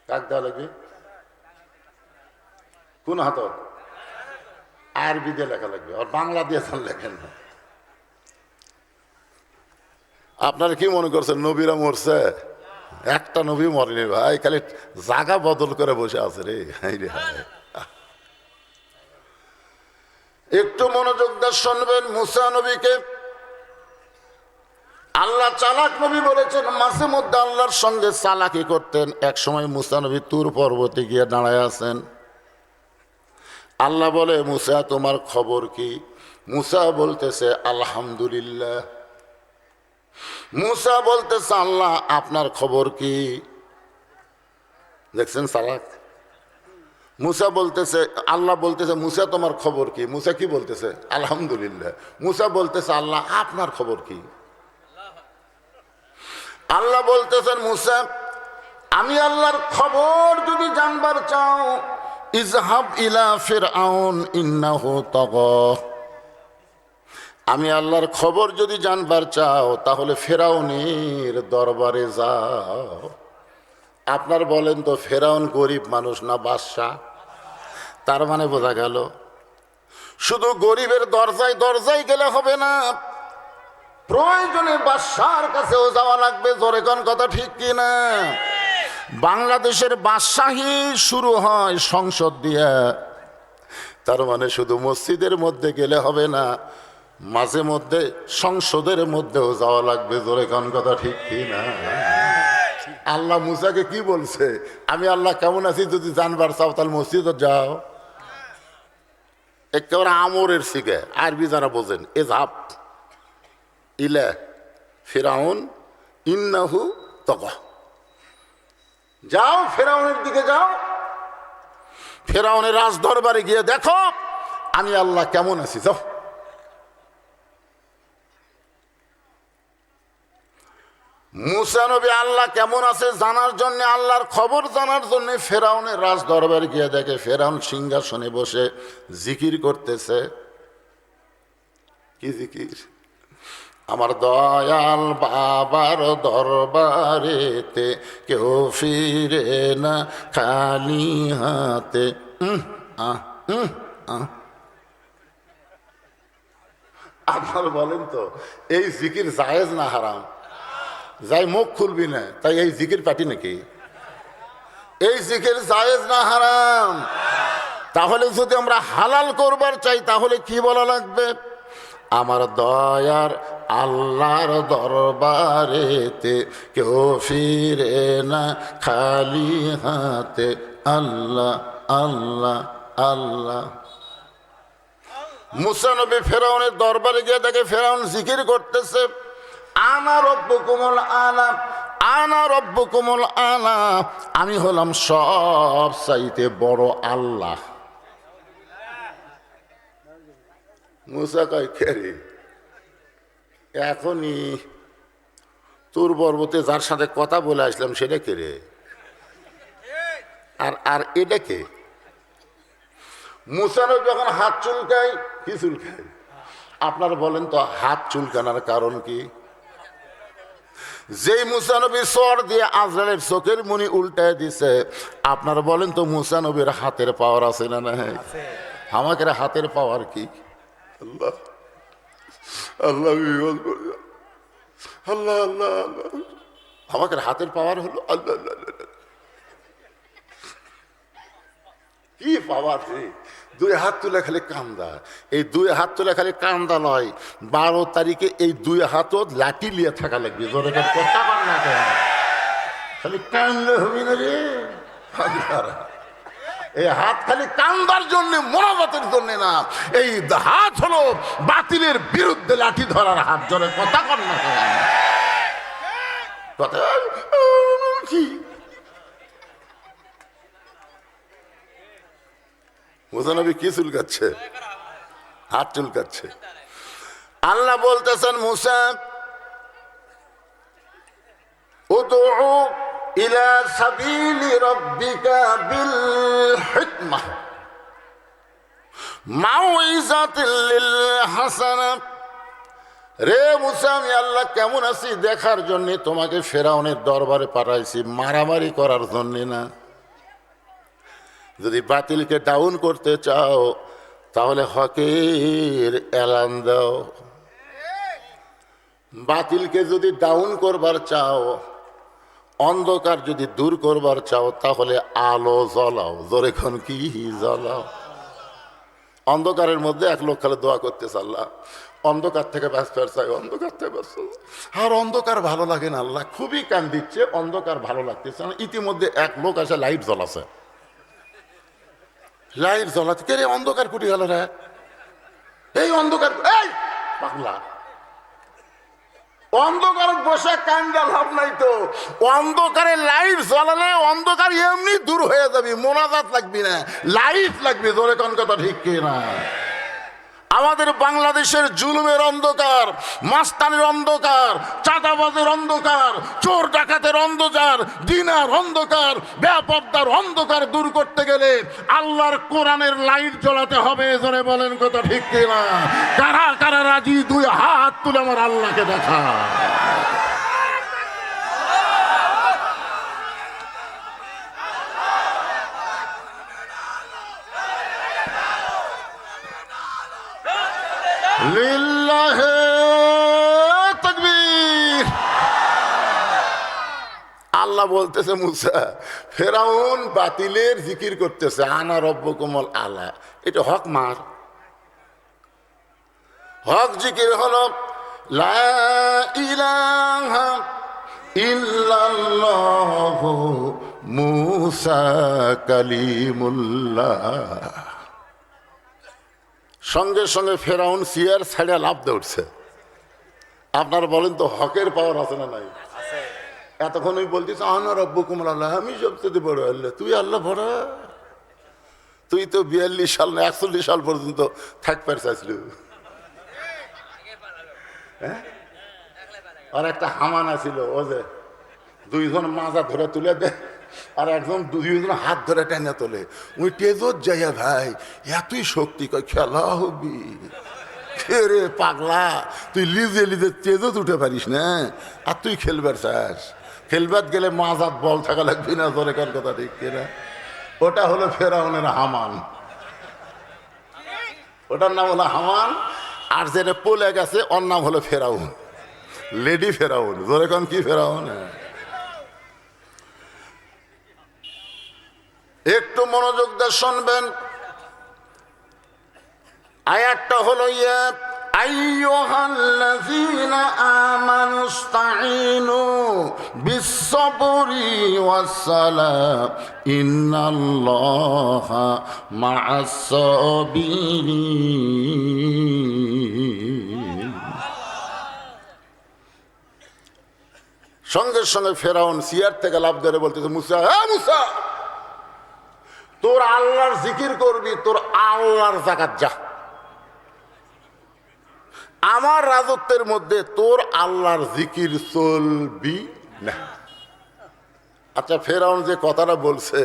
কাক দেওয়া লাগবে? কোন হাত? আরবি দিয়ে লেখা লাগবে, আর বাংলা দিয়ে লেখেন না। আপনারা কি মনে করছেন নবীরা মরছে? একটা নবী মরেনি ভাই, খালি জায়গা বদল করে বসে আছে রে। একটু মনোযোগ দিয়ে শুনবেন। মুসা নবীকে আল্লাহ চালাক নবী বলেছেন, মাঝে মধ্যে আল্লাহর সঙ্গে চালাকি করতেন। এক সময় মুসা নবী তুর পর্বতে গিয়ে দাঁড়ায় আছেন। আল্লাহ বলে, মুসা তোমার খবর কি? মুসা বলতেছে আলহামদুলিল্লাহ। মুসা বলতেছে আল্লাহ আপনার খবর কি? দেখছেন চালাক। মুসা বলতেছে, আল্লাহ বলতেছে মুসা তোমার খবর কি? মুসা কি বলতেছে? আলহামদুলিল্লাহ। মুসা বলতেছে আল্লাহ আপনার খবর কি? আল্লাহ বলতেছেন মুসা আমি আল্লাহর খবর যদি জানবার চাও, ইজহাব ইলা ফিরআউন ইন্নাহু তাগা। আমি আল্লাহর খবর যদি জানবার চাও তাহলে ফেরাউনের দরবারে যাও। আপনার বলেন তো, ফেরাউন গরিব মানুষ না বাদশা? তার মানে বোঝা গেল শুধু গরিবের দরজায় দরজায় গেলে হবে না, প্রয়োজনে বাদশার কাছেও যাওয়া লাগবে। জোরে কোন কথা ঠিক কিনা? বাংলাদেশের বাদশাহী শুরু হয় সংসদ দিয়া। তার মানে শুধু মসজিদের মধ্যে গেলে হবে না, মাঝে মধ্যে সংসদের মধ্যেও যাওয়া লাগবে। জোরে কোন কথা ঠিক কিনা? আল্লাহ মুসাকে কি বলছে? আমি আল্লাহ কেমন আছি যদি জানবার চাও তাহলে মসজিদে যাও। একেবারে আমরের শিখে আরবি যারা বোঝেন, এজহাব ইলা ফিরাউন ইন্নাহু তাগা। যাও ফেরাউনের দিকে যাও, ফেরাউনের রাজ দরবারে গিয়ে দেখো আমি আল্লাহ কেমন আছি। যাও। মুসা নবী আল্লাহ কেমন আছে জানার জন্য, আল্লাহর খবর জানার জন্য ফেরাউনের রাজ দরবারে গিয়ে দেখে ফেরাউন সিংহাসনে বসে জিকির করতেছে। কি জিকির? আমার দয়াল বাবার দরবারেতে কেউ ফিরে না খালি হাতে। আপনার বলেন তো এই জিকির জায়েজ না হারাম? যাই মুখ খুলবি না তাই এই জিকির পাটি নাকি? এই জিকির জায়েজ না হারাম? তাহলে যদি আমরা হালাল করবার চাই তাহলে কি বলা লাগবে? আমার দয়ার আল্লাহর দরবারেতে কেউ ফিরে না খালি হাতে। আল্লাহ আল্লাহ আল্লাহ। মুসা নবী ফেরাউনের দরবারে গিয়ে দেখে ফেরাউন জিকির করতেছে, আনা রব্বুকুমুল আলা, আনা রব্বুকুমুল আলা, আমি হলাম সব চাইতে বড় আল্লাহ। মুসা কয় খেরে এখনই তোর পর্বতে যার সাথে কথা বলে আসলাম সেটা কে রে? আর আর এটা কে? মুসা নবী যখন হাত চুলকায়, কি চুলকায়? আপনার বলেন তো হাত চুলকানোর কারণ কি? যেই মুসা নবী সর দিয়ে আজরাইলের চোখের মনি উল্টায় দিছে, আপনার বলেন তো মুসা নবীর হাতের পাওয়ার আছে না নাই? আমাকে হাতের পাওয়ার কি? আল্লাহ আল্লাহ আল্লাহ আল্লাহ আল্লাহ, আমাকে হাতের পাওয়ার হলো আল্লাহ আল্লাহ। কি পাওয়ার? দুই হাত তুলে খালি কান্দা। এই দুই হাত তুলে খালি কান্দা নয়, 12 তারিখে এই দুই হাতও লাঠি লিয়ে থাকা লাগবে। জোরে কথা বল না, খালি কান্দলে হবে না রে। এই হাত খালি কান্দার জন্য, মোনাজাতের জন্য না। এই হাত হলো বাতিলের বিরুদ্ধে লাঠি ধরার হাত। জোরে কথা বল না কথা। মুসা নবী কি চুলকাচ্ছে? হাত চুলকাচ্ছে। আল্লাহ বলতেছেন মুসা উদউ ইলা সাবিলি রাব্বিকা বিল হিকমাহ মাউইযাতিল লিল হাসানা। রে মুসা আমি আল্লাহ কেমন আছি দেখার জন্য তোমাকে ফেরাউনের দরবারে পাঠাইছি, মারামারি করার জন্য না। যদি বাতিলকে ডাউন করতে চাও তাহলে হকের এলান দাও। বাতিলকে যদি ডাউন করবার চাও, অন্ধকার যদি দূর করবার চাও, তাহলে আলো জ্বলাও। জোরে কোন কি জ্বলাও। অন্ধকারের মধ্যে এক লোক খালি দোয়া করতেছে, আল্লাহ অন্ধকার থেকে বাঁচতে চাই, অন্ধকার থেকে বাঁচতে। আর অন্ধকার ভালো লাগে না আল্লাহ, খুবই কান দিচ্ছে, অন্ধকার ভালো লাগতেছে না। ইতিমধ্যে এক লোক আসে লাইট জ্বলাছে, লাইট জ্বলাতে কে রে, অন্ধকার কুটি গেল রে, এই অন্ধকার, এই পাগলা, অন্ধকার বসে কান্দা লাভ নাই তো। অন্ধকারে লাইট জ্বালালে অন্ধকার এমনি দূর হয়ে যাবি, মোনাজাত লাগবি না, লাইট লাগবে। জোরে কোন কথা ঠিক কি না? আমাদের বাংলাদেশের জুলুমের অন্ধকার, মাস্তানের অন্ধকার, চাঁদাবাজের অন্ধকার, চোর ডাকাতের অন্ধকার, দিনার অন্ধকার, বেপরদার অন্ধকার দূর করতে গেলে আল্লাহর কোরআনের লাইট জ্বলাতে হবে। জোরে বলেন কথা ঠিক কিনা? কারা কারা রাজি? দুই হাত তুলে আমার আল্লাহকে দেখা। লিল্লাহে তাকবীর। আল্লাহ বলতেছে মুসা, ফেরাউন বাতিলের জিকির করতেছে, আনা রব্বুকুমুল আলা। এটা হক মার, হক জিকির হলো লা ইলাহা ইল্লাল্লাহু মুসা কালিমুল্লাহ। সঙ্গে সঙ্গে ফেরাউন চেয়ার ছাড়িয়া লাফ দিয়ে উঠছে। আপনারা বলেন তো হকের পাওয়ার আছে না নাই? এতক্ষণ ওই বলতেছে আনা রব্বুকুমুল আলা, আমি সবচেয়ে বড় আল্লাহ। তুই আল্লাহ বড়? তুই তো 42 সাল না 41 সাল পর্যন্ত থাকবার চাইছিল। হ্যাঁ, আর একটা হামান আছিল, ও যে দুইজন মাজা ধরে তুলে দেয় আর একজন দুইজন হাত ধরে টেনে তোলে। ওই তেজত যাইয়া ভাই এতই শক্তি, কয় খেলা হবি রে পাগলা, তুই লিজে লিজে তেজত উঠে পারিস না, আর তুই খেলবার চাস? খেলবার গেলে মাজাত বল থাকা লাগবি না। জোরে কার কথা ঠিক কিনা? ওটা হলো ফেরাউনের হামান, ওটার নাম হলো হামান। আর যেটা পলে গেছে ওর নাম হলো ফেরাউন, লেডি ফেরাউন। জোরে কান কি ফেরাউন? একটু মনোযোগ দিয়ে শুনবেন। আয়াতটা হলো ইয়া আইয়ুহাল্লাযীনা আমানুস্তাঈনু বিস-সাবরি ওয়াস-সালাহ ইন্নাল্লাহা মা'আস-সাবিরিন। সঙ্গে সঙ্গে ফেরাউন চেয়ার থেকে লাফ ধরে বলতেছে, মুসা, হ্যাঁ মুসা, তোর আল্লাহর জিকির করবি, তোর আল্লাহর জাকাত যা। আমার রাজত্বের মধ্যে তোর আল্লাহর জিকির চলবি না। আচ্ছা, ফেরাউন যে কথাটা বলছে,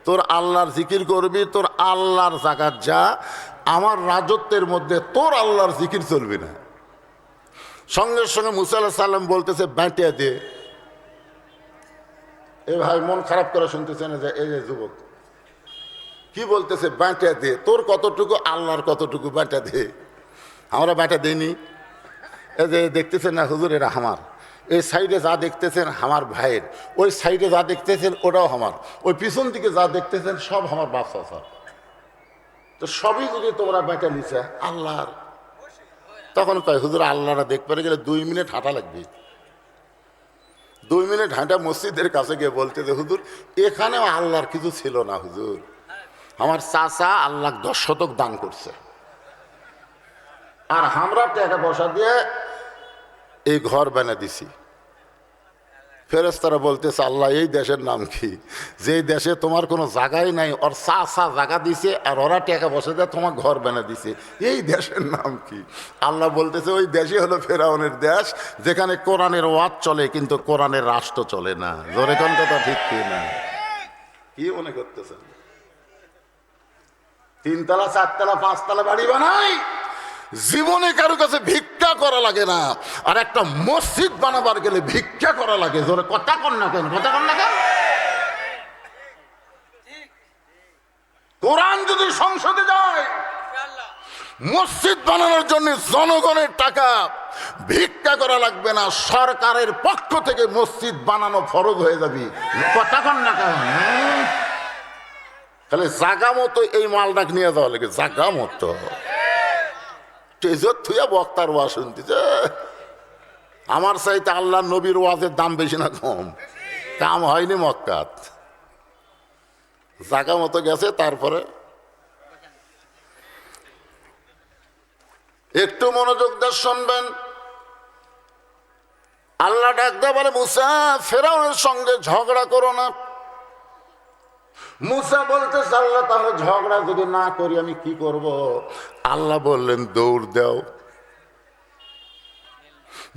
তোর আল্লাহর জিকির করবি, তোর আল্লাহর জাকাত যা, আমার রাজত্বের মধ্যে তোর আল্লাহর জিকির চলবি না। সঙ্গে সঙ্গে মুসা আলাইহিস সালাম বলতেছে, বাঁটিয়া দে। এ ভাই মন খারাপ করে শুনতেছে না যে এই যে যুবক কি বলতেছে, বাঁটা দে। তোর কতটুকু, আল্লাহর কতটুকু, বাঁটা দে। আমরা বাঁটা দিইনি। এই যে দেখতেছেন না হুজুর, এরা আমার। এই সাইডে যা দেখতেছেন আমার ভাইয়ের, ওই সাইডে যা দেখতেছেন ওটাও আমার, ওই পিছন দিকে যা দেখতেছেন সব আমার বাচ্চা স্যার। তো সবই যদি তোমরা বাঁটা নিছে আল্লাহর, তখন কয় হুজুর আল্লাহরা দেখতে গেলে 2 মিনিট হাঁটা লাগবে। 2 মিনিট হাঁটা মসজিদের কাছে গিয়ে বলতে যে হুজুর এখানেও আল্লাহর কিছু ছিল না হুজুর, আমার চাচা আল্লাহ 10 শতক দান করছে, আর আমরা টাকা পয়সা দিয়ে এই ঘর বানিয়ে দিছি। ফেরেশতারা বলতেছে, আল্লাহ এই দেশের নাম কি? যে দেশে তোমার কোনো জায়গাই নাই, ওর চাচা জায়গা দিছে আর ওরা টাকা পয়সা দিয়ে তোমার ঘর বানিয়ে দিছে, এই দেশের নাম কি? আল্লাহ বলতেছে, ওই দেশই হলো ফেরাউনের দেশ, যেখানে কোরআনের ওয়াজ চলে কিন্তু কোরআনের রাষ্ট্র চলে না। জোরে কোন কথা ঠিক কি না? কি মনে করতেছেন? 3 তলা 4 তলা 5 তলা বাড়ি বানাই, জীবনে কারো কাছে ভিক্ষা করা লাগে না। আর একটা মসজিদ বানাবার গেলে ভিক্ষা করা লাগে। জোরে কথা কন না কেন? কথা কন না কেন? কোরআন যদি সংসদে যায়, মসজিদ বানানোর জন্য জনগণের টাকা ভিক্ষা করা লাগবে না, সরকারের পক্ষ থেকে মসজিদ বানানো ফরজ হয়ে যাবে। কতক্ষণ না তাহলে জাগা মতো এই মালটা নিয়ে যাওয়া লাগে, জাগা মতো থুয়া বক্তার ওয়াজ শুনতেছে। আমার চাইতে আল্লাহ নবীর ওয়াজের দাম বেশি না কম? কাম হয়নি মক্কাত, জাগা মতো গেছে। তারপরে একটু মনোযোগ দিয়ে শুনবেন। আল্লাহ ডাক দেয়া বলে, মুসা ফেরাউনের সঙ্গে ঝগড়া করো না। মুসা বলতেছে, আল্লাহ তাহলে ঝগড়া যদি না করি আমি কি করব? আল্লাহ বললেন, দৌড় দাও।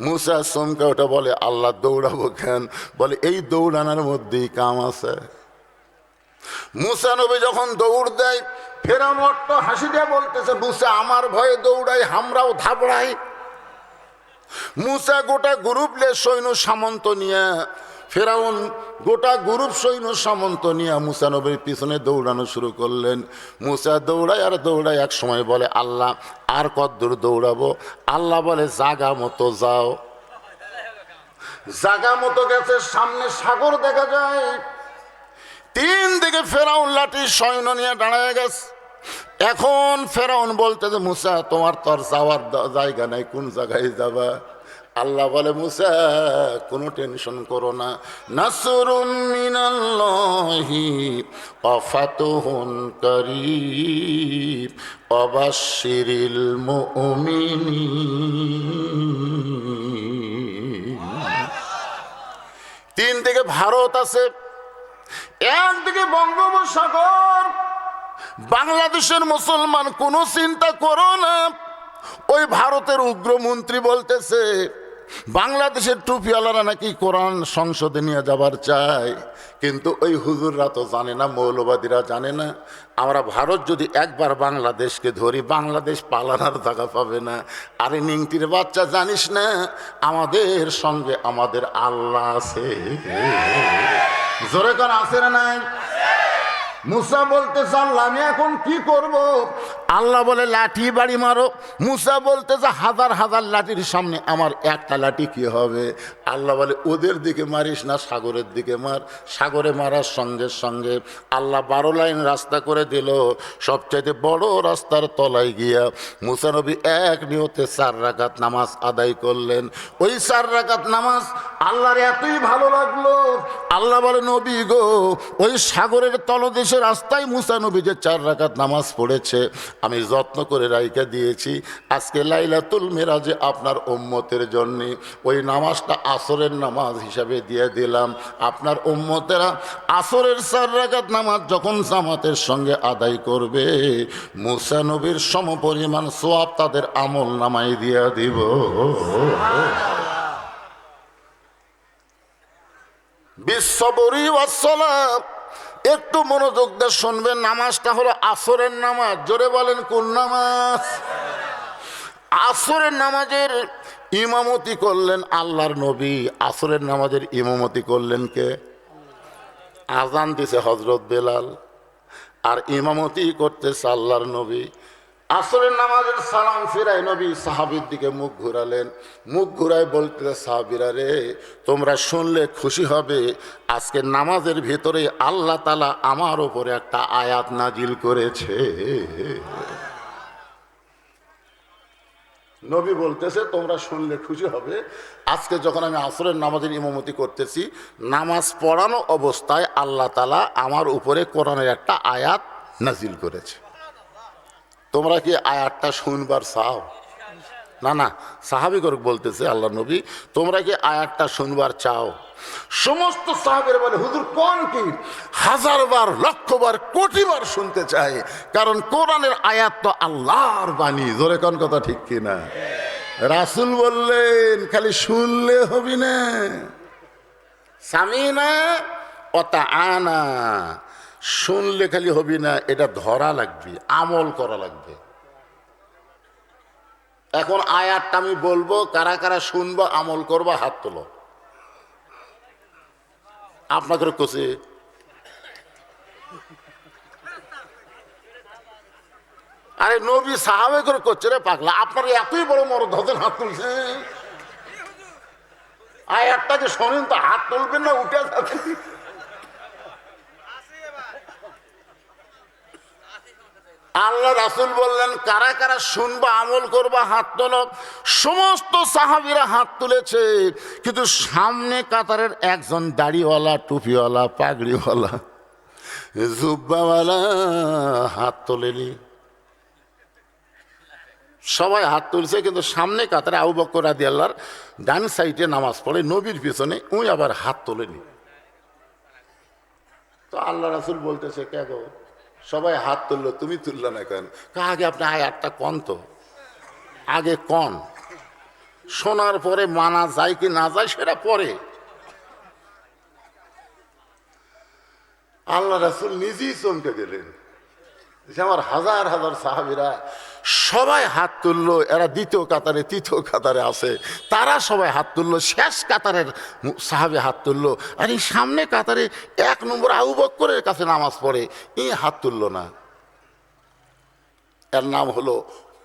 মুসা চমকে ওটা বলে, আল্লাহ দৌড়াবো কেন? বলে, এই দৌড়ানোর মধ্যেই কাম আছে। মুসা নবী যখন দৌড় দেয়, ফেরাউন অট্ট হাসি দিয়ে বলতেছে, মুসা আমার ভয়ে দৌড়াই, আমরাও ধাবড়াই। মুসা গোটা গ্রুপ লে সৈন্য সামন্ত নিয়ে, ফেরাউন গোটা গ্রুপ সৈন্য সামন্ত নিয়ে মুসা নবীর পিছনে দৌড়ানো শুরু করলেন। মুসা দৌড়ায় আর দৌড়ায়, এক সময় বলে, আল্লাহ আর কতদূর দৌড়াবো? আল্লাহ বলে, জাগা মতো যাও। জাগা মতো গেছে, সামনে সাগর দেখা যায়। তিন দিকে ফেরাউন লাঠির সৈন্য নিয়ে দাঁড়ায় গেছে। এখন ফেরাউন বলতেছে, মুসা তোমার তো আর যাওয়ার জায়গা নাই, কোন জায়গায় যাবা? আল্লাহ বলে, মুসা কোনো টেনশন করো না, নাসরুম মিনাল্লাহি ওয়া ফাতহুন কারীব ওয়া বাশশিরিল মুমিনিন। তিন দিকে ভারত আছে, একদিকে বঙ্গোপসাগর। বাংলাদেশের মুসলমান কোনো চিন্তা করো না। ওই ভারতের উগ্রমন্ত্রী বলতেছে, বাংলাদেশের টুপিওয়ালারা নাকি কোরআন সংসদে নিয়ে যাবার চায়, কিন্তু ওই হুজুররা তো জানে না, মৌলবাদীরা জানে না, আমরা ভারত যদি একবার বাংলাদেশকে ধরি, বাংলাদেশ পালানোর জায়গা পাবে না। আরে নিংটির বাচ্চা, জানিস না আমাদের সঙ্গে আমাদের আল্লাহ আছে? জোরে কোন আছে না নাই? মুসা বলতেছে, আল্লাহ আমি এখন কি করব? আল্লাহ বলে, লাঠি বাড়ি মারো। মুসা বলতেছে, হাজার হাজার লাঠির সামনে আমার একটা লাঠি কি হবে? আল্লাহ বলে, ওদের দিকে মারিস না, সাগরের দিকে মার। সাগরে মারার সঙ্গে সঙ্গে আল্লাহ 12 লাইন রাস্তা করে দিল। সবচাইতে বড় রাস্তার তলায় গিয়া মুসা নবী এক নিয়তে 4 রাকাত নামাজ আদায় করলেন। ওই 4 রাকাত নামাজ আল্লাহর এতই ভালো লাগলো, আল্লাহ বলে, নবী গো, ওই সাগরের তলদেশে রাস্তায় মুসা নবী যে 4 রাকাত নামাজ পড়েছে, আমি যত্ন করে রাইখা দিয়েছি। আজকে লাইলাতুল মিরাজে আপনার উম্মতের জন্য ওই নামাজটা আসরের নামাজ হিসাবে দিয়ে দিলাম। আপনার উম্মতেরা আসরের 4 রাকাত নামাজ যখন জামাতের সঙ্গে আদায় করবে, মুসা নবীর সমপরিমাণ সওয়াব তাদের আমল নামায় দিয়ে দিব। বিশ্ববরি ওয়াসসালাম। একটু মনোযোগ দিয়ে শুনবেন। নামাজটা হলো আসরের নামাজ। জোরে বলেন, কোন নামাজ? আসরের নামাজের ইমামতি করলেন আল্লাহর নবী। আসরের নামাজের ইমামতি করলেন কে? আজান দিছে হযরত বেলাল, আর ইমামতি করতেছে আল্লাহর নবী। আসরের নামাজের সালাম ফিরাই নবী সাহাবীর দিকে মুখ ঘুরালেন। মুখ ঘুরাই বলতে, সাহাবীরা রে, তোমরা শুনলে খুশি হবে, আজকে নামাজের ভিতরে আল্লাহ তাআলা আমার উপরে একটা আয়াত নাজিল করেছে। নবী বলতেছে, তোমরা শুনলে খুশি হবে, আজকে যখন আমি আসরের নামাজের ইমামতি করতেছি, নামাজ পড়ানো অবস্থায় আল্লাহ তাআলা আমার উপরে কোরআনের একটা আয়াত নাজিল করেছে। তোমরা কি আয়াতটা শুনবার চাও? না না, সাহাবী করে বলতেছে, আল্লাহ নবী তোমরা কি আয়াতটা শুনবার চাও? সমস্ত সাহাবীরা বলে, হুজুর কোন কি? 1000 বার, লক্ষ বার, কোটি বার শুনতে চাই, কারণ কোরআনের আয়াত তো আল্লাহর বাণী। জোরে কোন কথা ঠিক কিনা? রাসূল বললেন, খালি শুনলে হবি না, সামিনা ওয়া তাআনা, শুনলে খালি হবি না, এটা ধরা লাগবে, আমল করা লাগবে। এখন আয়াতটা আমি বলবো, কারা কারা শুনবো, আমল করবো, হাত তোলো। আপনাদের কোসে আরে নবী সাহাবে করে করছে রে পাগলা, আপনার এতই বড় মরদ হতেন হাত তুলছে, আয়াতটাকে শোনেন তো, হাত তুলবেন না উঠে যাবেন। আল্লাহ রাসূল বললেন কারা কারা শুনবা আমল করবা হাত তোলো। সমস্ত সাহাবীরা হাত তুলেছে, কিন্তু সামনে কাতারের একজন দাড়িওয়ালা, টুপিওয়ালা, পাগড়িওয়ালা, জুব্বাওয়ালা হাত তোলেনি। সবাই হাত তুলছে, কিন্তু সামনে কাতারে আবু বকর রাদিয়াল্লাহর ডান সাইডে নামাজ পড়ে নবীর পিছনে, উনি আবার হাত তোলেনি। তো আল্লাহ রাসূল বলতেছে কে গো, সবাই হাত তুললো তুমি তুললো না কেন? আগে আপনি আয়াতটা কন তো, আগে কন, শোনার পরে মানা যায় কি না যায় সেটা পরে। আল্লাহ রাসূল নিজেই চমকে গেলেন যে আমার হাজার হাজার সাহাবীরা সবাই হাত তুললো, এরা দ্বিতীয় কাতারে তৃতীয় কাতারে আছে, তারা সবাই হাত তুললো, শেষ কাতারের সাহাবী হাত তুললো, আর এই সামনে কাতারে এক নম্বর আবু বকরের কাছে নামাজ পড়ে এই হাত তুললো না। এর নাম হলো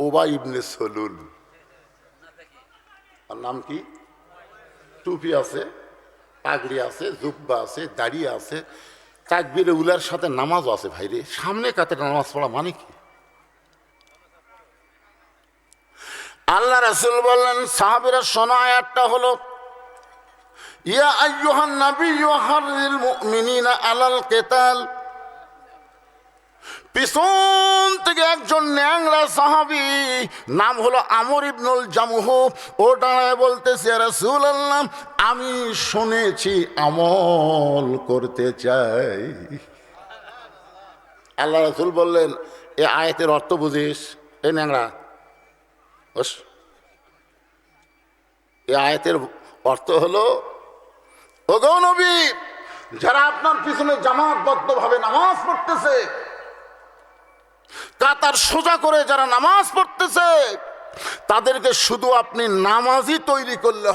উবাই ইবনে সলুল। আর নাম কি? টুপি আছে, পাগড়ি আছে, জুব্বা আছে, দাড়ি আছে, তাকবীরে উলার সাথে নামাজও আছে। ভাইরে, সামনে কাতারে নামাজ পড়া মানে কি? আল্লাহ রাসূল বললেন সাহাবীরা শোনো, আয়াতটা হলো ইয়া আইয়ুহান নাবিয়্যু হাররিল মুমিনিনা আলাল কিতাল। পিছন থেকে একজন ন্যাংরা সাহাবী, নাম হলো আমর ইবনুল জামুহ, ও দাঁড়ায় বলতেছে ইয়া রাসূলুল্লাহ, আমি শুনেছি আমল করতে চাই। আল্লাহ রাসূল বললেন এ আয়াতের অর্থ বুঝিস? এই ন্যাংরা, এই আয়াতের অর্থ হলো ওগো নবী, যারা আপনার পিছনে জামাতবদ্ধভাবে নামাজ পড়তেছে, কাতার সোজা করে যারা নামাজ পড়তেছে, তাদেরকে শুধু আপনি নামাজই তৈরি করলে